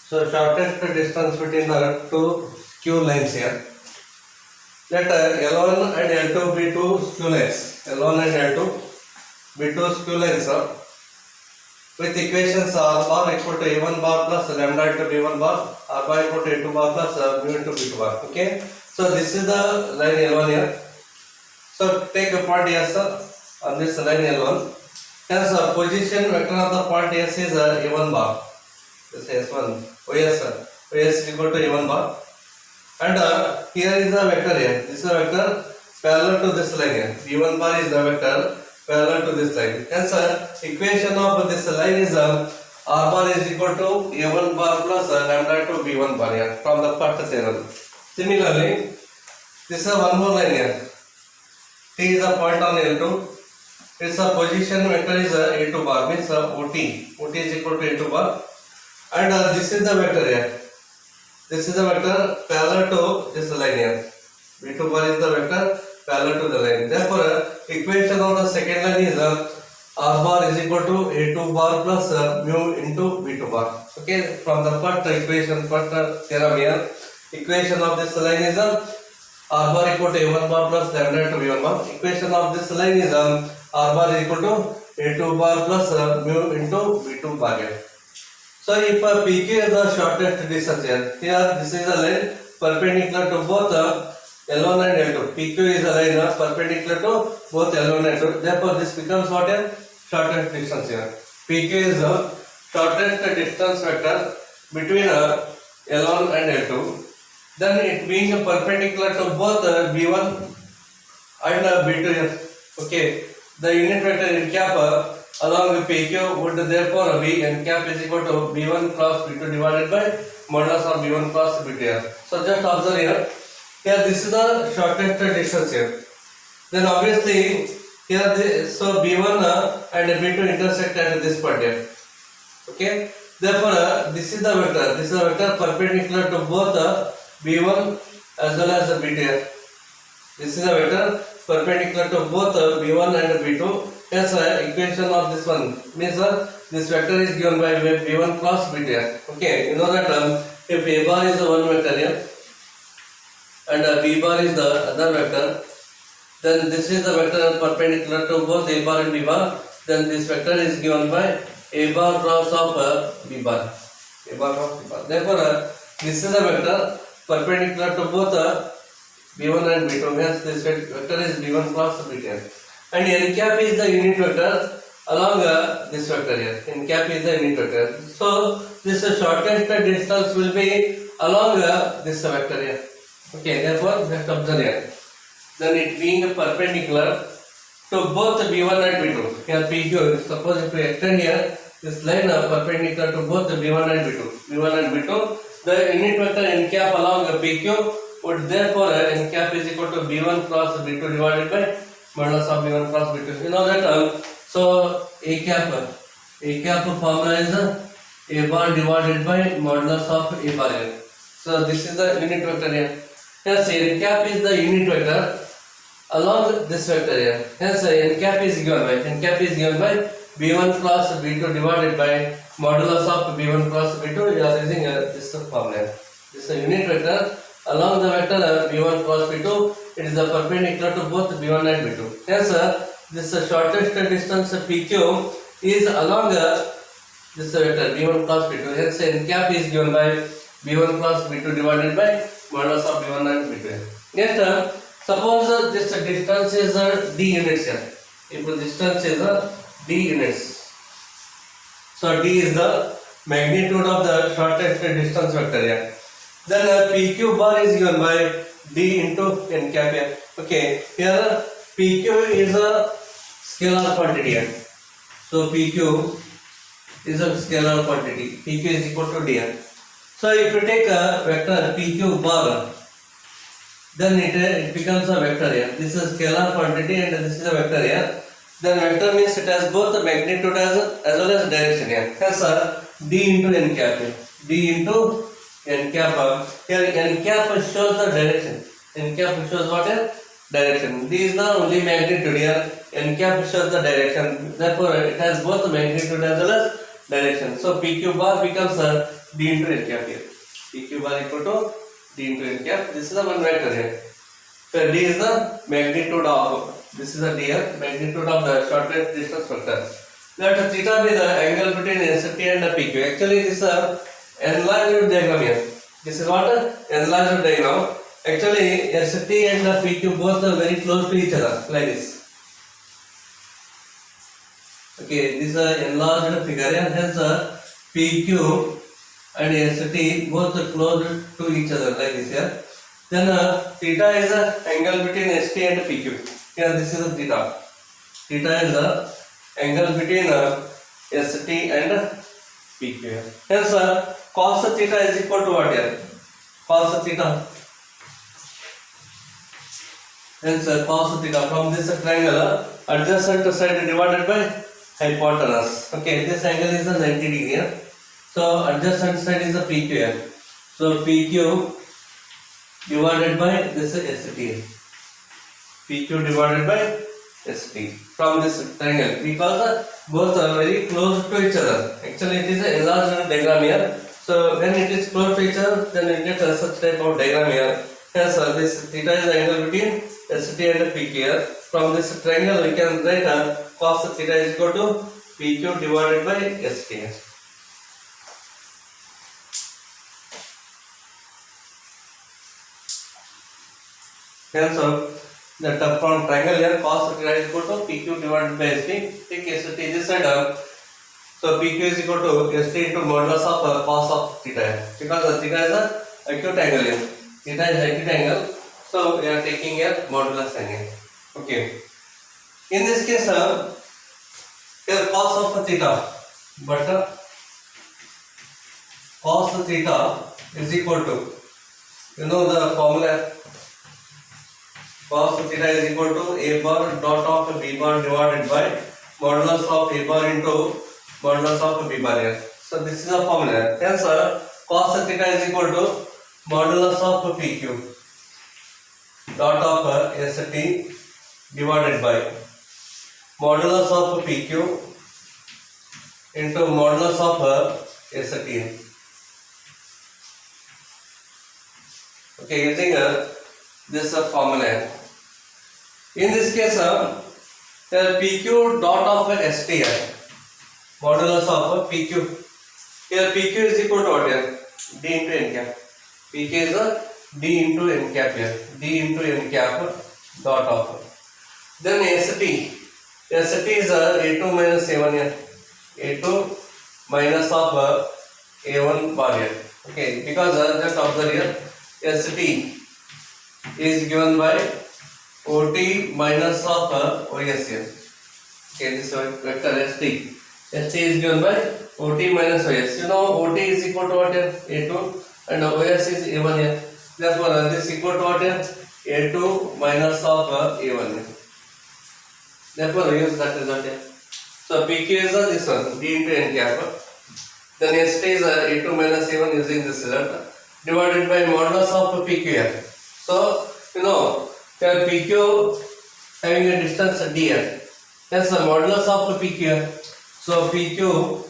So shortest distance between the two Q lines here. Let L1 and L2 be two skew lines. L1 and L2 be two skew lines with equations R bar equal to A1 bar plus lambda into B1 bar, R bar equal to A2 bar plus mu into B2 bar. Okay. So this is the line L1 here. So take a point S on this line L1. Hence position vector of the point S is A1 bar. This is S1. OS is equal to A1 bar. And here is the vector here. This is a vector parallel to this line here. B1 bar is the vector parallel to this line. Hence, equation of this line is R bar is equal to A1 bar plus lambda to B1 bar here from the first theorem. Similarly, this is one more line here. T is a point on L2. Its position vector is A2 bar means OT. OT is equal to A2 bar. And this is the vector here. This is the vector parallel to this line here. B2 bar is the vector parallel to the line. Therefore, equation of the second line is R bar is equal to A2 bar plus mu into B2 bar. Okay, from the first equation, first theorem here, equation of this line is R bar equal to A1 bar plus lambda into B1 bar. Equation of this line is R bar is equal to A2 bar plus mu into B2 bar here. So if PQ is the shortest distance here this is a line perpendicular to both L1 and L2. PQ is a line perpendicular to both L1 and L2. Therefore, this becomes what a shortest distance here. PQ is the shortest distance vector between L1 and L2. Then it being perpendicular to both B1 and B2 here. Okay, the unit vector n cap along with PQ would therefore be n cap is equal to B1 cross B2 divided by modulus of B1 cross B2 here. So just observe here. Here this is the shortest distance here. Then obviously here so B1 and B2 intersect at this point here. Okay. Therefore this is the vector. This is the vector perpendicular to both B1 as well as B2 here. This is the vector perpendicular to both B1 and B2. Hence equation of this one means this vector is given by B1 cross B2 here. Okay. You know that if A bar is one vector here and B bar is the other vector, then this is the vector perpendicular to both A bar and B bar. Then this vector is given by A bar cross of B bar. A bar cross B bar. Therefore, this is the vector perpendicular to both B1 and B2. Hence, this vector is B1 cross B2. And n cap is the unit vector along this vector here. N cap is the unit vector. So, this shortest distance will be along this vector here. Okay, therefore, just observe here. Then it being perpendicular to both B1 and B2. Here PQ, suppose if we extend here, this line perpendicular to both B1 and B2. B1 and B2, the unit vector n cap along PQ would therefore n cap is equal to B1 cross B2 divided by modulus of B1 cross B2. You know that so A cap formula is A bar divided by modulus of A bar here. So this is the unit vector here. Hence n cap is the unit vector along this vector here. Hence n cap is given by B1 cross B2 divided by modulus of B1 cross B2. You are using this formula. This is a unit vector along the vector B1 cross B2. It is perpendicular to both B1 and B2. Hence this shortest distance PQ is along this vector B1 cross B2. Hence n cap is given by B1 cross B2 divided by modulus of B1 and B2. Next, suppose this distance is d units here. If the distance is d units, so d is the magnitude of the shortest distance vector here. Then PQ bar is given by d into n cap here. Okay, here PQ is a scalar quantity here. So PQ is a scalar quantity. PQ is equal to d here. So if you take a vector PQ bar, then it becomes a vector here. This is scalar quantity and this is a vector here. Then vector means it has both the magnitude as well as direction here. Hence d into n cap here. D into n cap. Here n cap shows the direction. N cap shows what is direction. D is the only magnitude here. N cap shows the direction. Therefore, it has both the magnitude as well as direction. So PQ bar becomes d into n cap here. PQ bar equal to d into n cap. This is the one vector here. So d is the magnitude of, this is the d here, magnitude of the shortest distance vector. Let theta be the angle between ST and the PQ. Actually this is a enlarged diagram here. This is what enlarged diagram. Actually ST and the PQ both are very close to each other, like this. Okay, this is an enlarged figure and hence PQ and ST both are close to each other, like this here. Then theta is the angle between ST and PQ. Here this is the theta. Theta is the angle between ST and PQ. Hence cos theta is equal to what here? Cos theta. Hence cos theta from this triangle adjacent side divided by hypotenuse. Okay, this angle is a 90 degree here. So adjacent side is the PQ here. So PQ divided by this is ST. PQ divided by ST from this triangle, because both are very close to each other. Actually it is a enlarged diagram here. So when it is close to each other, then we get such type of diagram here. Hence this theta is the angle between ST and PQ here. From this triangle we can write cos theta is equal to PQ divided by ST. Hence the from triangle here cos theta is equal to PQ divided by ST. Take ST this side up. So PQ is equal to ST into modulus of cos of theta, because theta is a acute angle here. Theta is acute angle, so we are taking a modulus angle. Okay. In this case, here cos of theta, but cos theta is equal to, you know the formula. Cos theta is equal to a bar dot of b bar divided by modulus of a bar into modulus of b bar here. So this is the formula. Hence cos theta is equal to modulus of PQ dot of ST divided by modulus of PQ into modulus of ST. Okay, using this formula. In this case, the PQ dot of ST here, modulus of PQ. Here PQ is equal to what here? D into n cap. PK is a D into n cap here. D into n cap dot of. Then ST. ST is A2 minus A1 here. A2 minus of A1 bar here. Okay, because just observe here, ST is given by OT minus of OS here. Okay, this vector ST. ST is given by OT minus OS. You know OT is equal to what here? A2 and OS is A1 here. Therefore this is equal to what here? A2 minus of A1 here. Therefore we use that result here. So PQ is this one, D into n cap. Then ST is A2 minus A1 using this result divided by modulus of PQ here. So you know here PQ having a distance d here. Hence the modulus of PQ here. So PQ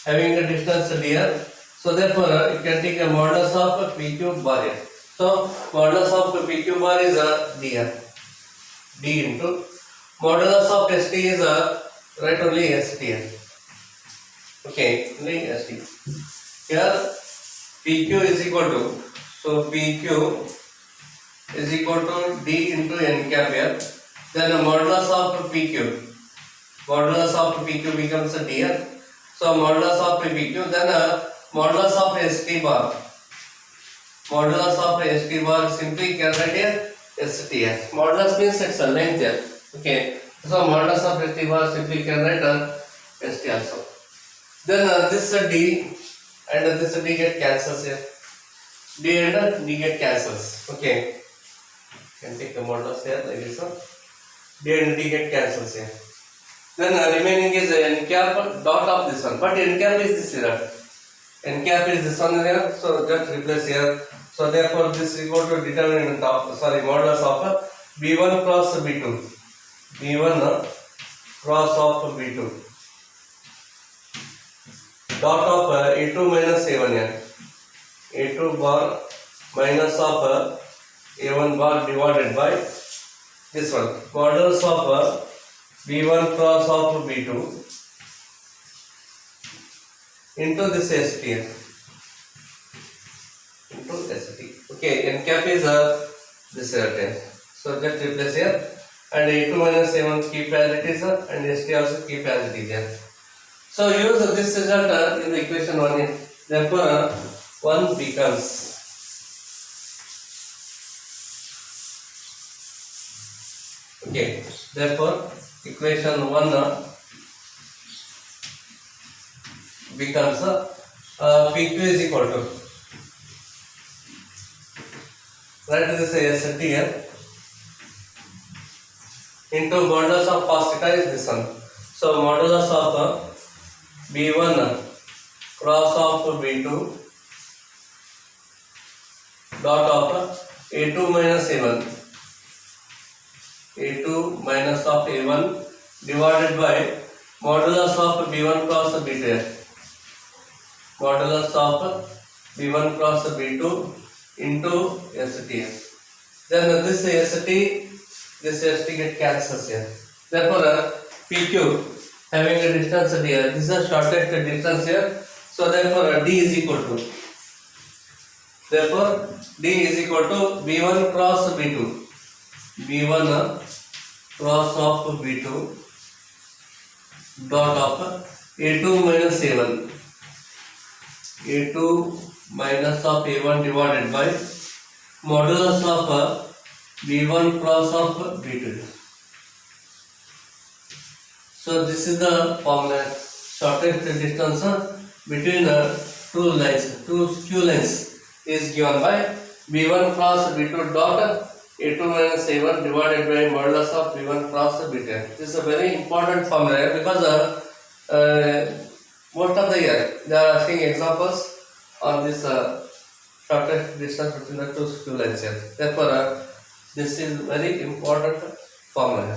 having a distance d here. So therefore you can take a modulus of PQ bar here. So modulus of PQ bar is d here. D into modulus of ST is right only ST here. Okay, only ST. Here PQ is equal to, so PQ is equal to D into n cap here. Then the modulus of PQ. Modulus of PQ becomes a D here. So modulus of PQ, then modulus of ST bar. Modulus of ST bar simply can write here ST here. Modulus means it's a length here. Okay. So modulus of ST bar simply can write ST also. Then this D and this D get cancels here. D and D get cancels. Okay. Can take the modulus here like this one. D and D get cancels here. Then remaining is n cap dot of this one. But n cap is this here. N cap is this one here. So just replace here. So therefore this is equal to determinant of modulus of B1 cross B2. B1 cross of B2. dot of a2 minus a1 here. a2 bar minus of a1 bar divided by this one. Modulus of b1 cross of b2 into this ST here. Into ST. Okay, n cap is this here. So just replace here. And a2 minus a1 keep as it is and ST also keep as it is here. So use this result in the equation 1 here. Therefore 1 becomes okay. Therefore equation 1 becomes PQ is equal to, write this as here, into modulus of cos theta is this one. So modulus of b1 cross of b2 dot of a2 minus a1, a2 minus of a1 divided by modulus of b1 cross b2, modulus of b1 cross b2 into ST. Then this ST get cancels here. Therefore PQ having a distance here, this is the shortest distance here. So therefore D is equal to, therefore D is equal to b1 cross b2, b1 cross of b2 dot of a2 minus a1, a2 minus of a1 divided by modulus of b1 cross of b2. So this is the formula, shortest distance between two lines, two skew lines is given by b1 cross b2 dot a2 minus a1 divided by modulus of b1 cross b2. This is a very important formula because most of the year they are asking examples on this shortest distance between the two skew lines here. Therefore this is very important formula.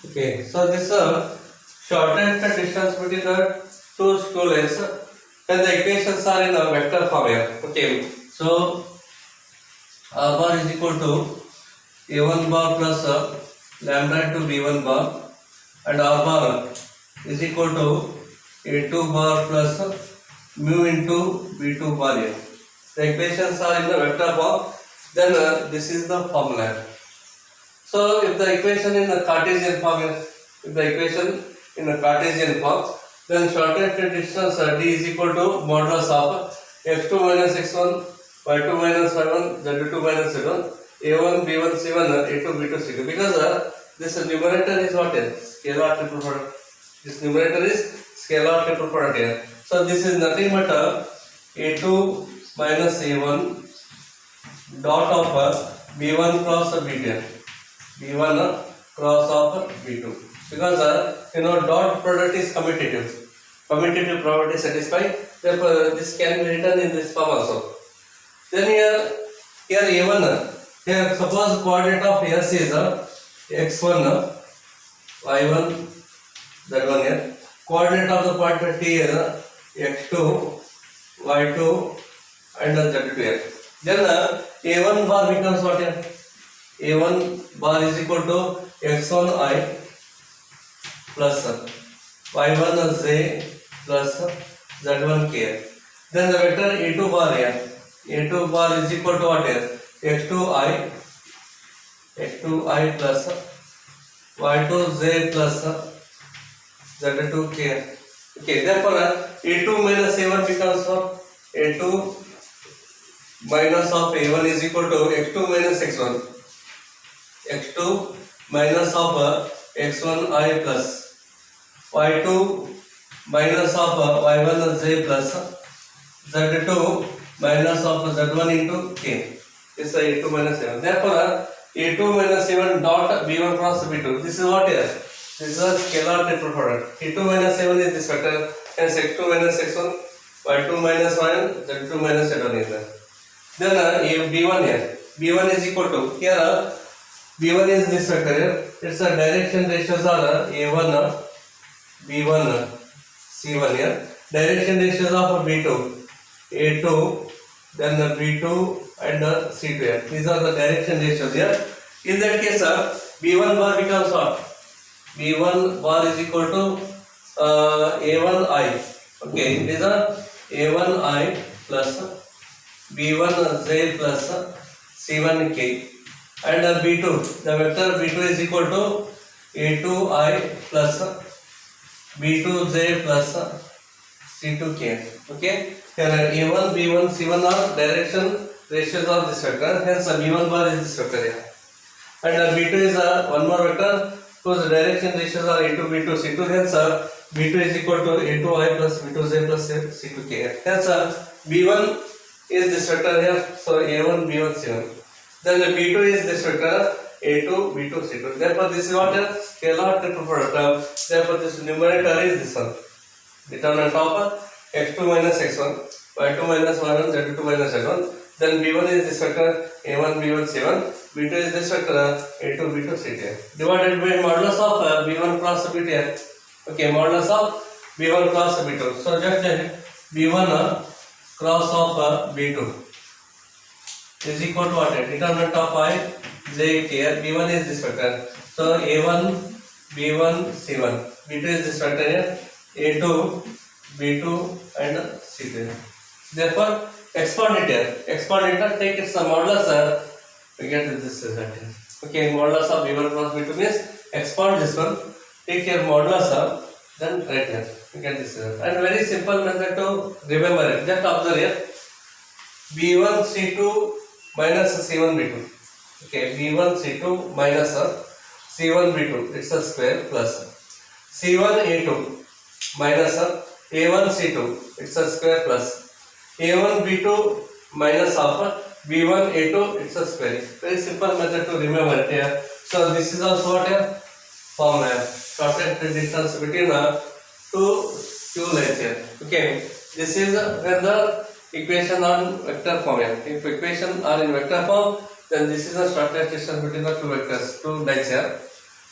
Okay, so this shortest distance between the two skew lines, and the equations are in a vector form here. Okay, so R bar is equal to a1 bar plus lambda into b1 bar, and R bar is equal to a2 bar plus mu into b2 bar here. The equations are in the vector form. Then this is the formula. So if the equation in the Cartesian form is, then shortest distance D is equal to modulus of x2 minus x1, y2 minus y1, z2 minus z1, a1, b1, c1, a2, b2, c2. Because this numerator is what is scalar triple product. This numerator is scalar triple product here. So this is nothing but a2 minus a1 dot of b1 cross b2, b1 cross of b2. Because dot product is commutative. Commutative property satisfied. Therefore this can be written in this form also. Then here a1, here suppose coordinate of S is x1, y1, z1 here. Coordinate of the point T is x2, y2 and z2 here. Then a1 bar becomes what here? a1 bar is equal to x1i plus y1j plus z1k. Then the vector a2 bar here. a2 bar is equal to what here? x2i plus y2j plus z2k. Okay, therefore a2 minus a1 becomes what? a2 minus of a1 is equal to x2 minus x1. x2 minus of x1i plus y2 minus of y1j plus z2 minus of z1 into k. This is a2 minus a1. Therefore a2 minus a1 dot b1 cross b2. This is what here? This is a scalar triple product. a2 minus a1 is this vector, hence x2 minus x1, y2 minus y1, z2 minus z1 is there. Then B1 here. B1 is equal to here. B1 is this vector here. Its direction ratios are A1, B1, C1 here. Direction ratios of B2, A2, then B2 and C2 here. These are the direction ratios here. In that case, B1 bar becomes what? B1 bar is equal to A1I. Okay, these are A1I plus B1J plus C1K. And B2, the vector B2 is equal to A2I plus B2J plus C2K. Okay, here A1, B1, C1 are direction ratios of this vector. Hence, B1 bar is this vector here. And B2 is one more vector whose direction ratios are A2, B2, C2. Hence, B2 is equal to A2I plus B2J plus C2K. Hence, B1 is this vector here. So, A1, B1, C1. Then the B2 is this vector A2, B2, C2. Therefore, this is what a scalar triple product. Therefore, this numerator is this one. Determinant of x2 minus x1, y2 minus y1, z2 minus z1. Then B1 is this vector A1, B1, C1. B2 is this vector A2, B2, C2. Divided by modulus of B1 cross B2. Okay, modulus of B1 cross B2. So, just B1 cross of B2 is equal to what? Determinant of I, J, K. B1 is this vector. So, A1, B1, C1. B2 is this vector here. A2, B2 and C2. Therefore, expand it here. Expand it, take its modulus, we get this result here. Okay, modulus of B1 cross B2 means expand this one, take your modulus, then write here. We get this result. And very simple method to remember it. Just observe here. B1 C2 minus C1 B2. Okay, B1 C2 minus C1 B2. It's a square plus C1 A2 minus A1 C2. It's a square plus A1 B2 minus of B1 A2. It's a square. Very simple method to remember it here. So this is also what here form shortest distance between two lines here. Okay, this is when the equation on vector form here. If equation are in vector form, then this is the shortest distance between the two vectors, two lines here.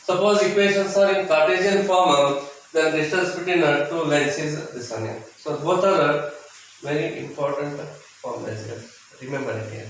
Suppose equations are in Cartesian form, then distance between two lines is this one here. So both are very important formulas here. Remember it here.